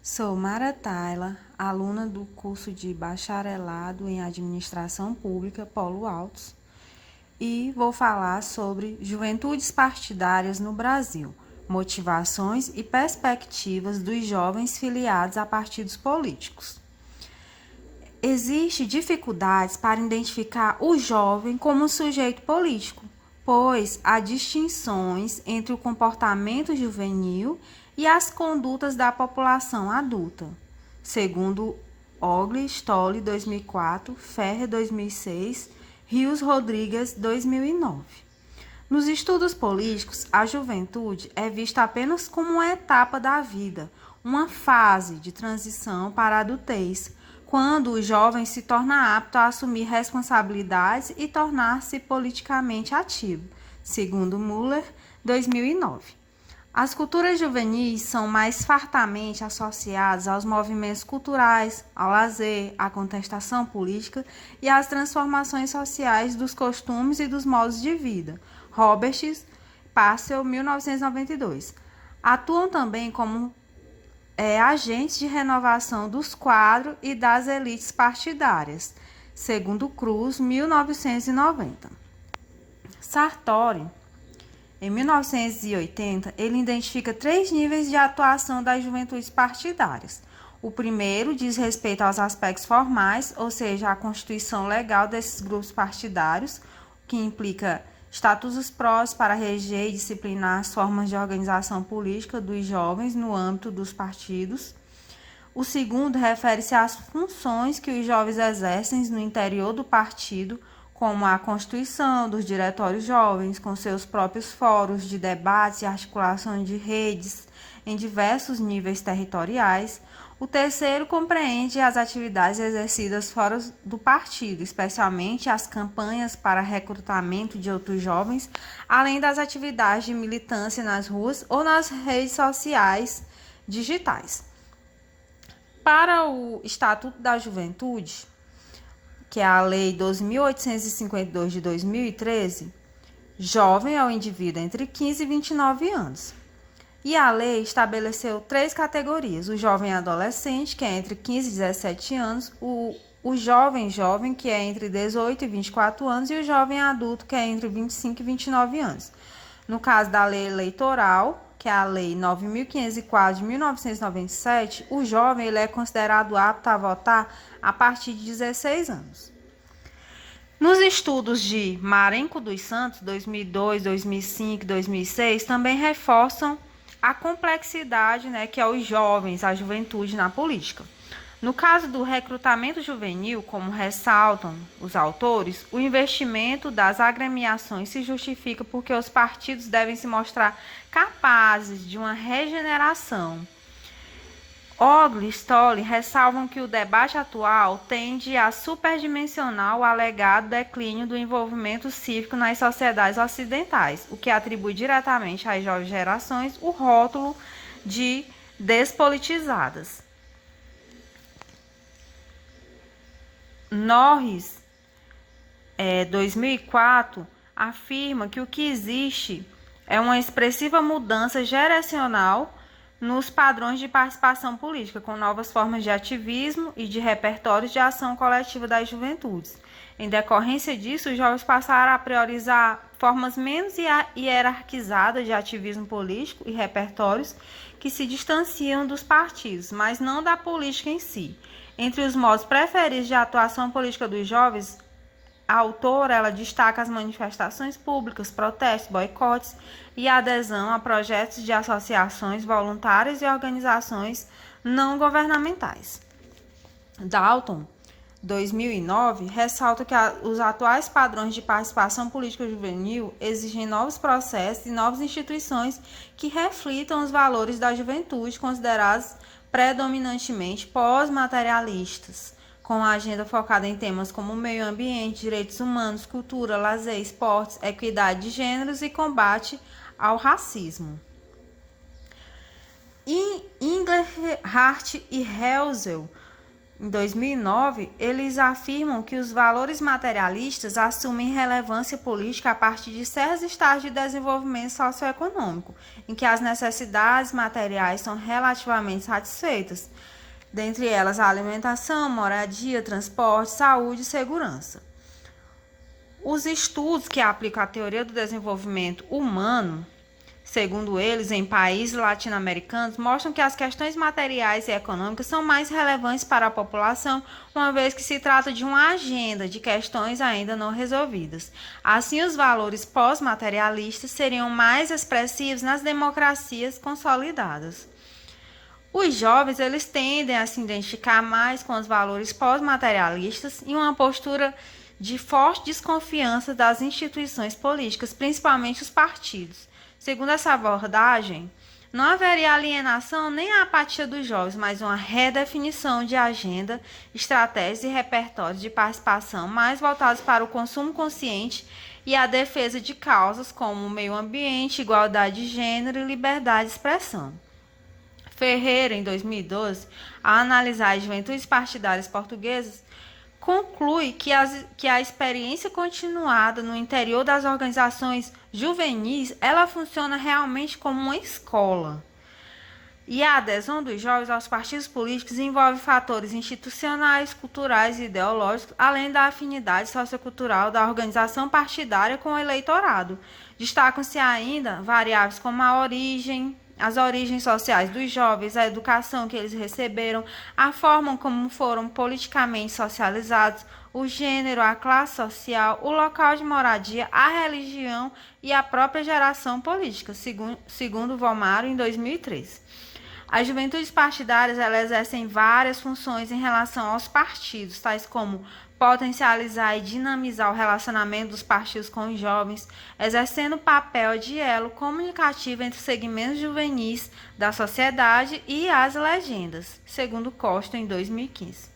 Sou Mara Tayla, aluna do curso de Bacharelado em Administração Pública, Polo Altos, e vou falar sobre juventudes partidárias no Brasil, motivações e perspectivas dos jovens filiados a partidos políticos. Existem dificuldades para identificar o jovem como um sujeito político, pois há distinções entre o comportamento juvenil e as condutas da população adulta, segundo Ogli, Stolle, 2004, Ferrer, 2006, Rios Rodrigues, 2009. Nos estudos políticos, a juventude é vista apenas como uma etapa da vida, uma fase de transição para a adultez, quando o jovem se torna apto a assumir responsabilidades e tornar-se politicamente ativo, segundo Müller, 2009. As culturas juvenis são mais fartamente associadas aos movimentos culturais, ao lazer, à contestação política e às transformações sociais dos costumes e dos modos de vida. Roberts, Parcel, 1992. Atuam também como agentes de renovação dos quadros e das elites partidárias, segundo Cruz, 1990. Sartori, em 1980, ele identifica 3 níveis de atuação das juventudes partidárias. O primeiro diz respeito aos aspectos formais, ou seja, a constituição legal desses grupos partidários, que implica estatutos próprios para reger e disciplinar as formas de organização política dos jovens no âmbito dos partidos. O segundo refere-se às funções que os jovens exercem no interior do partido, como a constituição dos diretórios jovens, com seus próprios fóruns de debate e articulação de redes em diversos níveis territoriais. O terceiro compreende as atividades exercidas fora do partido, especialmente as campanhas para recrutamento de outros jovens, além das atividades de militância nas ruas ou nas redes sociais digitais. Para o Estatuto da Juventude, que é a Lei 2.852 de 2013, jovem é o indivíduo entre 15 e 29 anos. E a lei estabeleceu 3 categorias: o jovem adolescente, que é entre 15 e 17 anos, o jovem, que é entre 18 e 24 anos, e o jovem adulto, que é entre 25 e 29 anos. No caso da lei eleitoral, que é a Lei 9.504 de 1997, o jovem ele é considerado apto a votar a partir de 16 anos. Nos estudos de Marenco dos Santos, 2002, 2005 e 2006, também reforçam a complexidade, que é os jovens, a juventude na política. No caso do recrutamento juvenil, como ressaltam os autores, o investimento das agremiações se justifica porque os partidos devem se mostrar capazes de uma regeneração. Ogli e Stolle ressalvam que o debate atual tende a superdimensionar o alegado declínio do envolvimento cívico nas sociedades ocidentais, o que atribui diretamente às jovens gerações o rótulo de despolitizadas. Norris, 2004, afirma que o que existe é uma expressiva mudança geracional nos padrões de participação política, com novas formas de ativismo e de repertórios de ação coletiva das juventudes. Em decorrência disso, os jovens passaram a priorizar formas menos hierarquizadas de ativismo político e repertórios que se distanciam dos partidos, mas não da política em si. Entre os modos preferidos de atuação política dos jovens, a autora ela destaca as manifestações públicas, protestos, boicotes e adesão a projetos de associações voluntárias e organizações não governamentais. Dalton, 2009, ressalta que os atuais padrões de participação política juvenil exigem novos processos e novas instituições que reflitam os valores da juventude considerados predominantemente pós-materialistas, com a agenda focada em temas como meio ambiente, direitos humanos, cultura, lazer, esportes, equidade de gêneros e combate ao racismo. Engelhardt e Helsel, em 2009, eles afirmam que os valores materialistas assumem relevância política a partir de certos estágios de desenvolvimento socioeconômico, em que as necessidades materiais são relativamente satisfeitas, dentre elas a alimentação, moradia, transporte, saúde e segurança. Os estudos que aplicam a teoria do desenvolvimento humano, segundo eles, em países latino-americanos, mostram que as questões materiais e econômicas são mais relevantes para a população, uma vez que se trata de uma agenda de questões ainda não resolvidas. Assim, os valores pós-materialistas seriam mais expressivos nas democracias consolidadas. Os jovens, eles tendem a se identificar mais com os valores pós-materialistas e uma postura de forte desconfiança das instituições políticas, principalmente os partidos. Segundo essa abordagem, não haveria alienação nem a apatia dos jovens, mas uma redefinição de agenda, estratégias e repertórios de participação mais voltados para o consumo consciente e a defesa de causas como o meio ambiente, igualdade de gênero e liberdade de expressão. Ferreira, em 2012, ao analisar as juventudes partidárias portuguesas, conclui que a experiência continuada no interior das organizações juvenis, ela funciona realmente como uma escola. E a adesão dos jovens aos partidos políticos envolve fatores institucionais, culturais e ideológicos, além da afinidade sociocultural da organização partidária com o eleitorado. Destacam-se ainda variáveis como as origens sociais dos jovens, a educação que eles receberam, a forma como foram politicamente socializados, o gênero, a classe social, o local de moradia, a religião e a própria geração política, segundo Vomário, em 2013. As juventudes partidárias, elas exercem várias funções em relação aos partidos, tais como potencializar e dinamizar o relacionamento dos partidos com os jovens, exercendo papel de elo comunicativo entre os segmentos juvenis da sociedade e as legendas, segundo Costa, em 2015.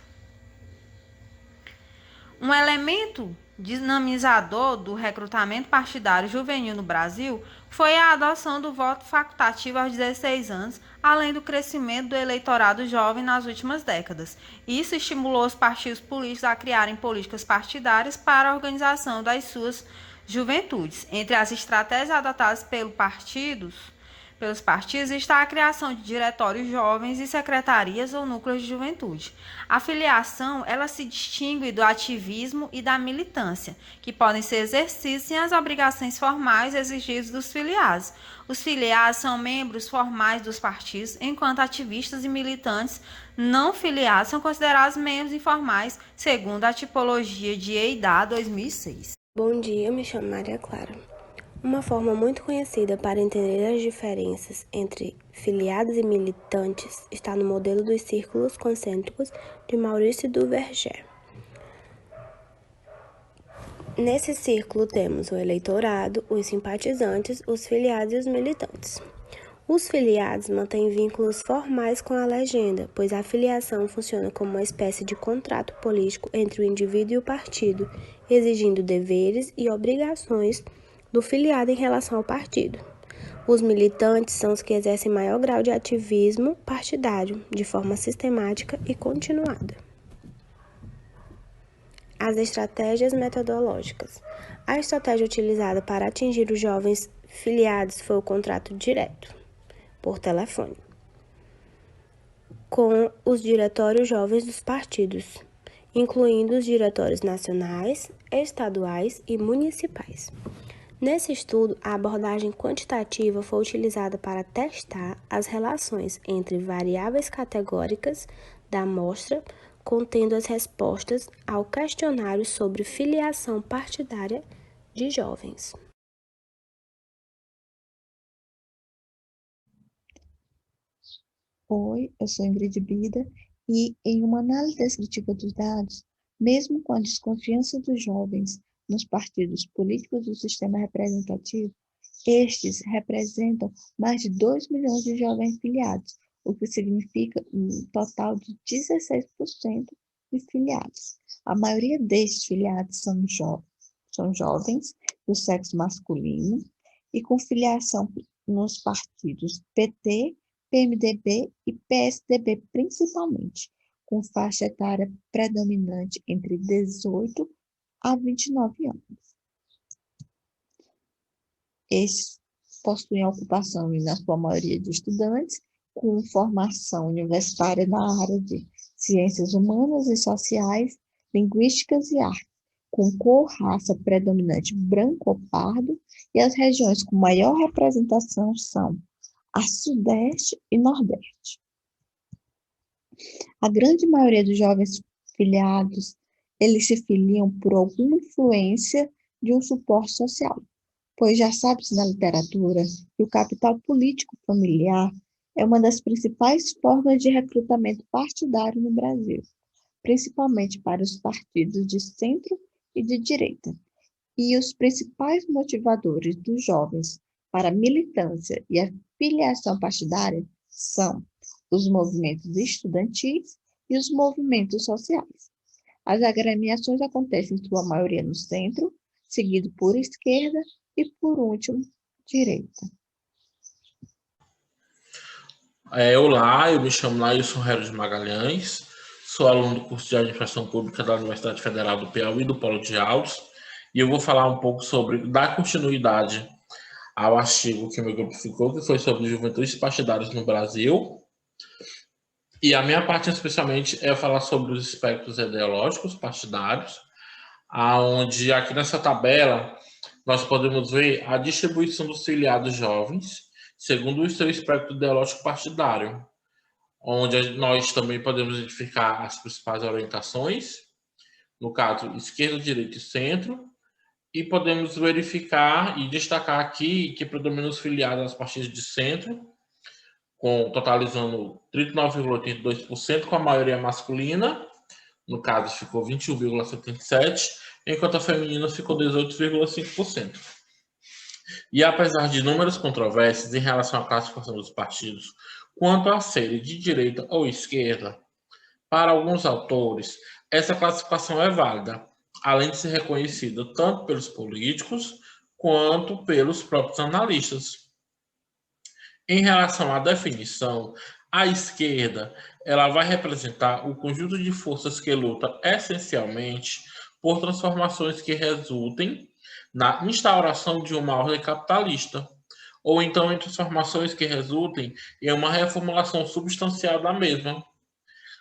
Um elemento dinamizador do recrutamento partidário juvenil no Brasil foi a adoção do voto facultativo aos 16 anos, além do crescimento do eleitorado jovem nas últimas décadas. Isso estimulou os partidos políticos a criarem políticas partidárias para a organização das suas juventudes. Entre as estratégias adotadas pelos partidos está a criação de diretórios jovens e secretarias ou núcleos de juventude. A filiação, ela se distingue do ativismo e da militância, que podem ser exercidos sem as obrigações formais exigidas dos filiados. Os filiados são membros formais dos partidos, enquanto ativistas e militantes não filiados são considerados membros informais, segundo a tipologia de EIDA 2006. Bom dia, eu me chamo Maria Clara. Uma forma muito conhecida para entender as diferenças entre filiados e militantes está no modelo dos círculos concêntricos de Maurice Duverger. Nesse círculo temos o eleitorado, os simpatizantes, os filiados e os militantes. Os filiados mantêm vínculos formais com a legenda, pois a filiação funciona como uma espécie de contrato político entre o indivíduo e o partido, exigindo deveres e obrigações do filiado em relação ao partido. Os militantes são os que exercem maior grau de ativismo partidário, de forma sistemática e continuada. As estratégias metodológicas. A estratégia utilizada para atingir os jovens filiados foi o contrato direto, por telefone, com os diretórios jovens dos partidos, incluindo os diretórios nacionais, estaduais e municipais. Nesse estudo, a abordagem quantitativa foi utilizada para testar as relações entre variáveis categóricas da amostra, contendo as respostas ao questionário sobre filiação partidária de jovens. Oi, eu sou Ingrid Bida e, em uma análise descritiva dos dados, mesmo com a desconfiança dos jovens nos partidos políticos do sistema representativo, estes representam mais de 2 milhões de jovens filiados, o que significa um total de 16% de filiados. A maioria destes filiados são jovens do sexo masculino e com filiação nos partidos PT, PMDB e PSDB principalmente, com faixa etária predominante entre 18 a 29 anos. Estes possuem ocupação, na sua maioria, de estudantes com formação universitária na área de ciências humanas e sociais, linguísticas e artes, com cor, raça predominante branco ou pardo, e as regiões com maior representação são a Sudeste e Nordeste. A grande maioria dos jovens filiados, eles se filiam por alguma influência de um suporte social, pois já sabe-se na literatura que o capital político familiar é uma das principais formas de recrutamento partidário no Brasil, principalmente para os partidos de centro e de direita. E os principais motivadores dos jovens para a militância e a filiação partidária são os movimentos estudantis e os movimentos sociais. As agremiações acontecem em sua maioria no centro, seguido por esquerda e, por último, direita. Olá, eu me chamo Lailson Hero de Magalhães, sou aluno do curso de Administração Pública da Universidade Federal do Piauí, do Polo de Altos, e eu vou falar um pouco sobre dar continuidade ao artigo que meu grupo ficou, que foi sobre juventudes partidárias no Brasil. E a minha parte, especialmente, é falar sobre os espectros ideológicos partidários, onde aqui nessa tabela nós podemos ver a distribuição dos filiados jovens, segundo o seu espectro ideológico partidário, onde nós também podemos identificar as principais orientações, no caso, esquerda, direita e centro, e podemos verificar e destacar aqui que predominam os filiados às partidas de centro, totalizando 39,82%, com a maioria masculina, no caso ficou 21,77%, enquanto a feminina ficou 18,5%. E apesar de inúmeras controvérsias em relação à classificação dos partidos quanto a serem de direita ou esquerda, para alguns autores, essa classificação é válida, além de ser reconhecida tanto pelos políticos quanto pelos próprios analistas. Em relação à definição, a esquerda ela vai representar o conjunto de forças que luta essencialmente por transformações que resultem na instauração de uma ordem capitalista, ou então em transformações que resultem em uma reformulação substancial da mesma.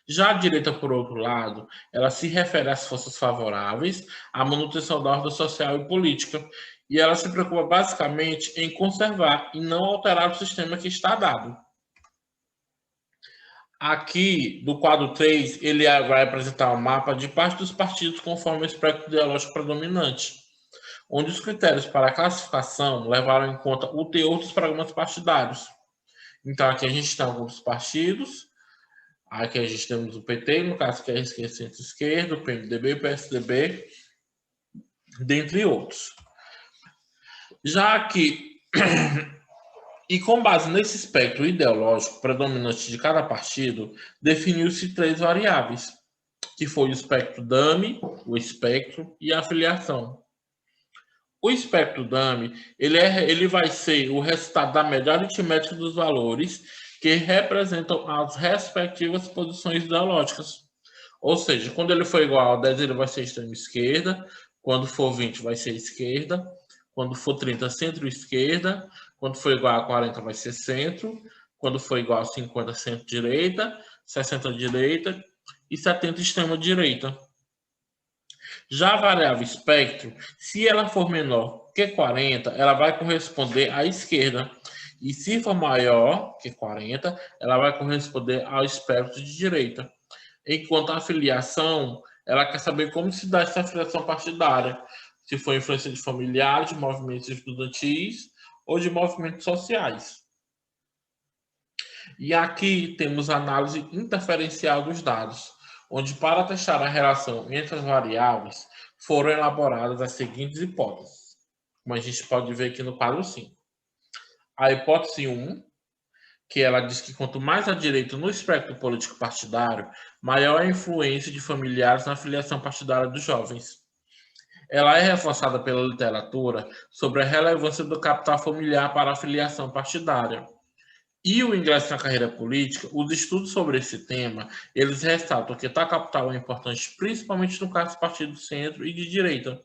Já a direita, por outro lado, ela se refere às forças favoráveis à manutenção da ordem social e política, e ela se preocupa basicamente em conservar e não alterar o sistema que está dado. Aqui, do quadro 3, ele vai apresentar um mapa de parte dos partidos conforme o espectro ideológico predominante, onde os critérios para a classificação levaram em conta o teor dos programas partidários. Então, aqui a gente tem alguns partidos, aqui a gente temos o PT, no caso que é a esquerda, centro-esquerda, o PMDB, o PSDB, dentre outros. Já aqui, e com base nesse espectro ideológico predominante de cada partido, definiu-se 3 variáveis, que foi o espectro Dami, o espectro e a filiação. O espectro Dami, ele vai ser o resultado da média aritmética dos valores que representam as respectivas posições ideológicas. Ou seja, quando ele for igual a 10, ele vai ser extrema esquerda, quando for 20 vai ser esquerda, quando for 30, centro-esquerda, quando for igual a 40 vai ser centro, quando for igual a 50, centro-direita, 60 direita e 70 extrema-direita. Já a variável espectro, se ela for menor que 40, ela vai corresponder à esquerda. E se for maior que 40, ela vai corresponder ao espectro de direita. Enquanto a filiação, ela quer saber como se dá essa filiação partidária. Se for influência de familiares, de movimentos estudantis ou de movimentos sociais. E aqui temos a análise interferencial dos dados, onde para testar a relação entre as variáveis foram elaboradas as seguintes hipóteses, como a gente pode ver aqui no quadro 5. A hipótese 1, que ela diz que quanto mais à direita no espectro político partidário, maior a influência de familiares na filiação partidária dos jovens. Ela é reforçada pela literatura sobre a relevância do capital familiar para a filiação partidária. E o ingresso na carreira política, os estudos sobre esse tema, eles ressaltam que tal capital é importante principalmente no caso do partido do centro e de direita.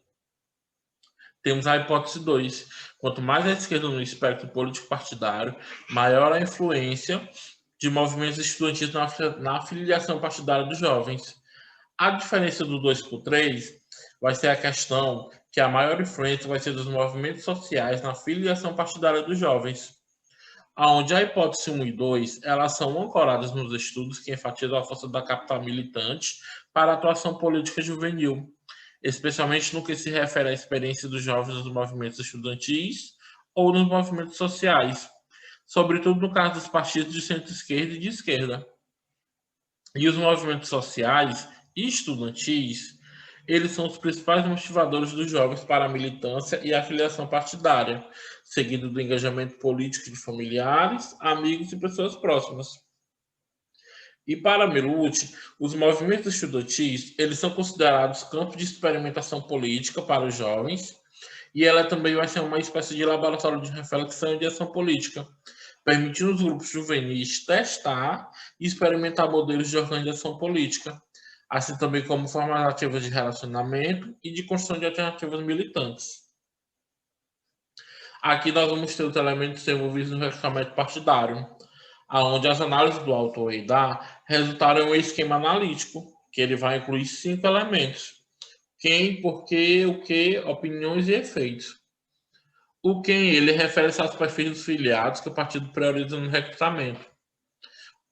Temos a hipótese 2. Quanto mais à esquerda no espectro político partidário, maior a influência de movimentos estudantis na filiação partidária dos jovens. A diferença do 2 por 3 vai ser a questão que a maior influência vai ser dos movimentos sociais na filiação partidária dos jovens, onde a hipótese 1 e 2 elas são ancoradas nos estudos que enfatizam a força da capital militante para a atuação política juvenil, especialmente no que se refere à experiência dos jovens nos movimentos estudantis ou nos movimentos sociais, sobretudo no caso dos partidos de centro-esquerda e de esquerda. E os movimentos sociais e estudantis, eles são os principais motivadores dos jovens para a militância e a filiação partidária, seguido do engajamento político de familiares, amigos e pessoas próximas. E para Milucci, os movimentos estudantis, eles são considerados campos de experimentação política para os jovens, e ela também vai ser uma espécie de laboratório de reflexão e de ação política, permitindo os grupos juvenis testar e experimentar modelos de organização política, assim também como formas ativas de relacionamento e de construção de alternativas militantes. Aqui nós vamos ter os elementos envolvidos no recrutamento partidário, onde as análises do autor EIDA resultaram em um esquema analítico, que ele vai incluir 5 elementos: quem, porquê, o que, opiniões e efeitos. O quem, ele refere-se aos perfis dos filiados que o partido prioriza no recrutamento.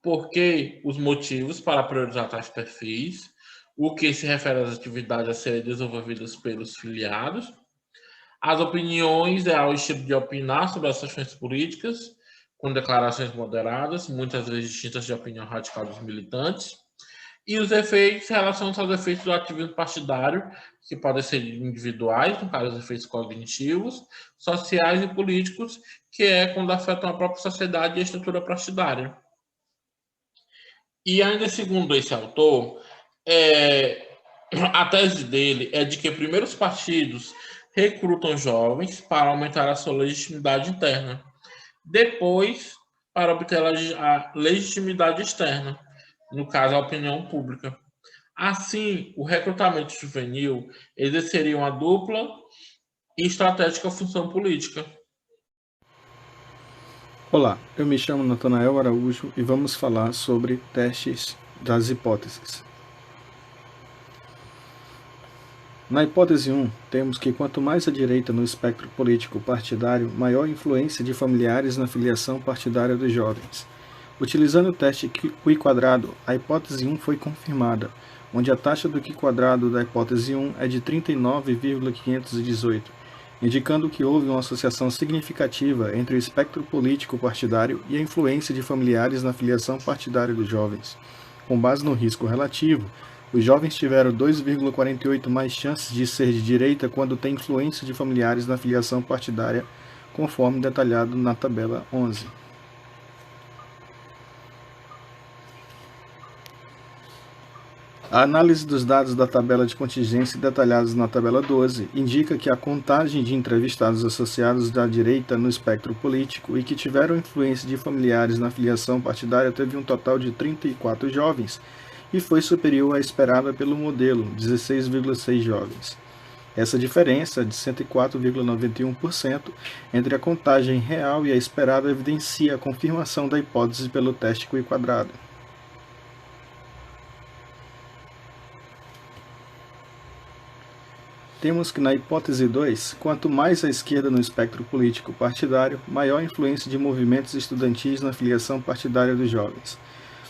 Por que os motivos para priorizar tais perfis? O que se refere às atividades a serem desenvolvidas pelos filiados. As opiniões é ao estilo de opinar sobre as questões políticas, com declarações moderadas, muitas vezes distintas de opinião radical dos militantes. E os efeitos relacionados aos efeitos do ativismo partidário, que podem ser individuais, no caso, os efeitos cognitivos, sociais e políticos, que é quando afetam a própria sociedade e a estrutura partidária. E ainda segundo esse autor, a tese dele é de que primeiro os partidos recrutam jovens para aumentar a sua legitimidade interna, depois para obter a legitimidade externa, no caso a opinião pública. Assim, o recrutamento juvenil exerceria uma dupla e estratégica função política. Olá, eu me chamo Natanael Araújo e vamos falar sobre testes das hipóteses. Na hipótese 1, temos que quanto mais à direita no espectro político partidário, maior influência de familiares na filiação partidária dos jovens. Utilizando o teste Q², a hipótese 1 foi confirmada, onde a taxa do Q² da hipótese 1 é de 39,518, indicando que houve uma associação significativa entre o espectro político partidário e a influência de familiares na filiação partidária dos jovens. Com base no risco relativo, os jovens tiveram 2,48 mais chances de ser de direita quando tem influência de familiares na filiação partidária, conforme detalhado na tabela 11. A análise dos dados da tabela de contingência detalhados na tabela 12 indica que a contagem de entrevistados associados da direita no espectro político e que tiveram influência de familiares na filiação partidária teve um total de 34 jovens e foi superior à esperada pelo modelo, 16,6 jovens. Essa diferença de 104,91% entre a contagem real e a esperada evidencia a confirmação da hipótese pelo teste Q². Temos que na hipótese 2, quanto mais à esquerda no espectro político partidário, maior a influência de movimentos estudantis na filiação partidária dos jovens.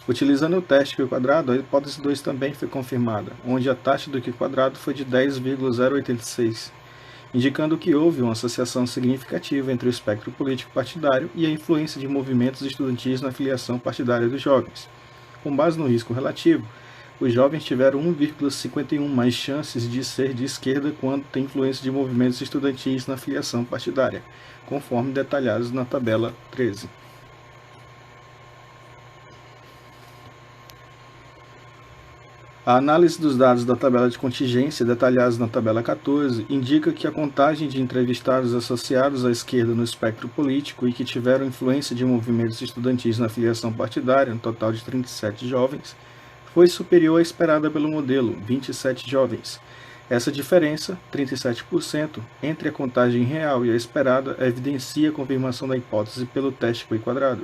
Utilizando o teste Q², a hipótese 2 também foi confirmada, onde a taxa do Q² foi de 10,086, indicando que houve uma associação significativa entre o espectro político partidário e a influência de movimentos estudantis na filiação partidária dos jovens. Com base no risco relativo, os jovens tiveram 1,51 mais chances de ser de esquerda quando tem influência de movimentos estudantis na filiação partidária, conforme detalhados na tabela 13. A análise dos dados da tabela de contingência, detalhados na tabela 14, indica que a contagem de entrevistados associados à esquerda no espectro político e que tiveram influência de movimentos estudantis na filiação partidária, um total de 37 jovens, foi superior à esperada pelo modelo, 27 jovens. Essa diferença, 37%, entre a contagem real e a esperada, evidencia a confirmação da hipótese pelo teste Q².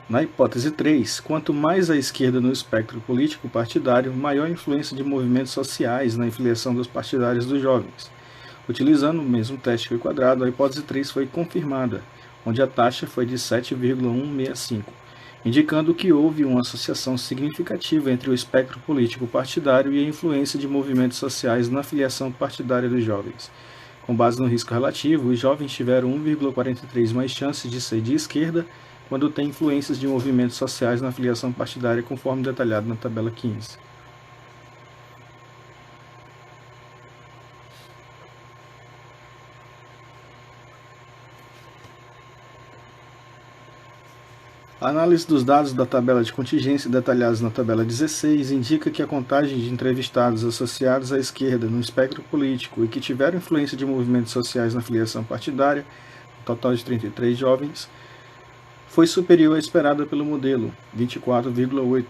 Na hipótese 3, quanto mais à esquerda no espectro político partidário, maior a influência de movimentos sociais na filiação dos partidários dos jovens. Utilizando o mesmo teste Q², a hipótese 3 foi confirmada, onde a taxa foi de 7,165, indicando que houve uma associação significativa entre o espectro político partidário e a influência de movimentos sociais na filiação partidária dos jovens. Com base no risco relativo, os jovens tiveram 1,43 mais chances de ser de esquerda quando tem influências de movimentos sociais na filiação partidária, conforme detalhado na tabela 15. A análise dos dados da tabela de contingência detalhados na tabela 16 indica que a contagem de entrevistados associados à esquerda no espectro político e que tiveram influência de movimentos sociais na filiação partidária, um total de 33 jovens, foi superior à esperada pelo modelo, 24,8.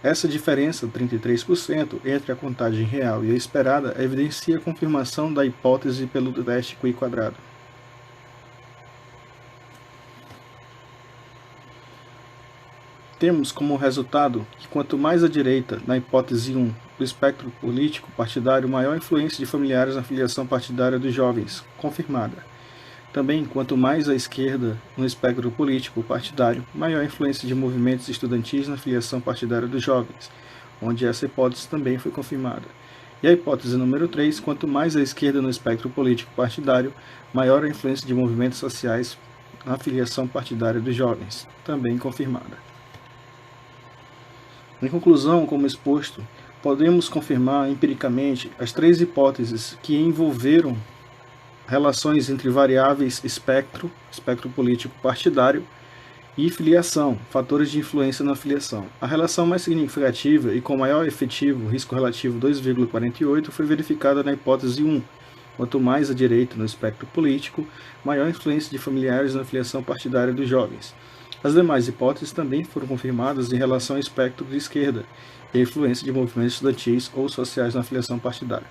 Essa diferença, 33%, entre a contagem real e a esperada, evidencia a confirmação da hipótese pelo teste Q². Temos como resultado que quanto mais à direita, na hipótese 1, do espectro político partidário, maior a influência de familiares na filiação partidária dos jovens, confirmada. Também, quanto mais à esquerda no espectro político partidário, maior a influência de movimentos estudantis na filiação partidária dos jovens, onde essa hipótese também foi confirmada. E a hipótese número 3, quanto mais à esquerda no espectro político partidário, maior a influência de movimentos sociais na filiação partidária dos jovens, também confirmada. Em conclusão, como exposto, podemos confirmar empiricamente as três hipóteses que envolveram relações entre variáveis espectro político partidário, e filiação, fatores de influência na filiação. A relação mais significativa e com maior efetivo, risco relativo 2,48, foi verificada na hipótese 1. Quanto mais à direita no espectro político, maior influência de familiares na filiação partidária dos jovens. As demais hipóteses também foram confirmadas em relação ao espectro de esquerda e a influência de movimentos estudantis ou sociais na filiação partidária.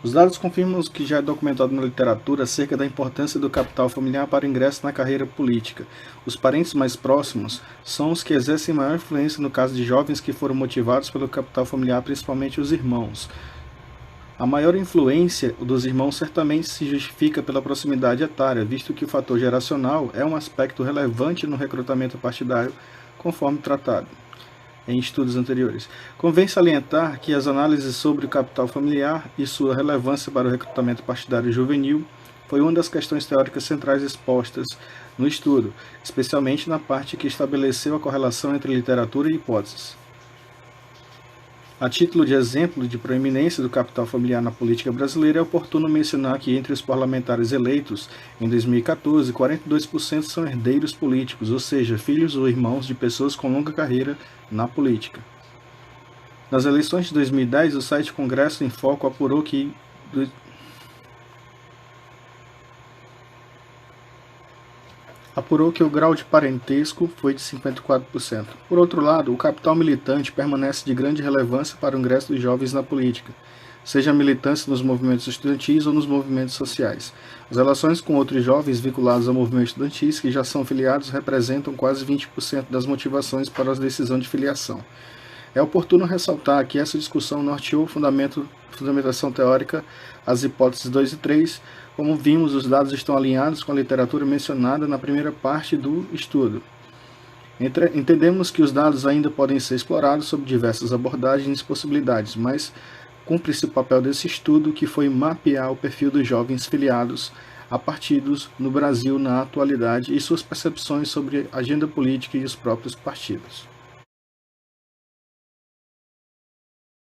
Os dados confirmam o que já é documentado na literatura acerca da importância do capital familiar para o ingresso na carreira política. Os parentes mais próximos são os que exercem maior influência no caso de jovens que foram motivados pelo capital familiar, principalmente os irmãos. A maior influência dos irmãos certamente se justifica pela proximidade etária, visto que o fator geracional é um aspecto relevante no recrutamento partidário, conforme tratado em estudos anteriores. Convém salientar que as análises sobre o capital familiar e sua relevância para o recrutamento partidário juvenil foi uma das questões teóricas centrais expostas no estudo, especialmente na parte que estabeleceu a correlação entre literatura e hipóteses. A título de exemplo de proeminência do capital familiar na política brasileira, é oportuno mencionar que entre os parlamentares eleitos em 2014, 42% são herdeiros políticos, ou seja, filhos ou irmãos de pessoas com longa carreira na política. Nas eleições de 2010, o site Congresso em Foco apurou que o grau de parentesco foi de 54%. Por outro lado, o capital militante permanece de grande relevância para o ingresso dos jovens na política, seja a militância nos movimentos estudantis ou nos movimentos sociais. As relações com outros jovens vinculados a movimentos estudantis que já são filiados representam quase 20% das motivações para a decisão de filiação. É oportuno ressaltar que essa discussão norteou fundamentação teórica, as hipóteses 2 e 3. Como vimos, os dados estão alinhados com a literatura mencionada na primeira parte do estudo. Entendemos que os dados ainda podem ser explorados sob diversas abordagens e possibilidades, mas cumpre-se o papel desse estudo, que foi mapear o perfil dos jovens filiados a partidos no Brasil na atualidade e suas percepções sobre a agenda política e os próprios partidos.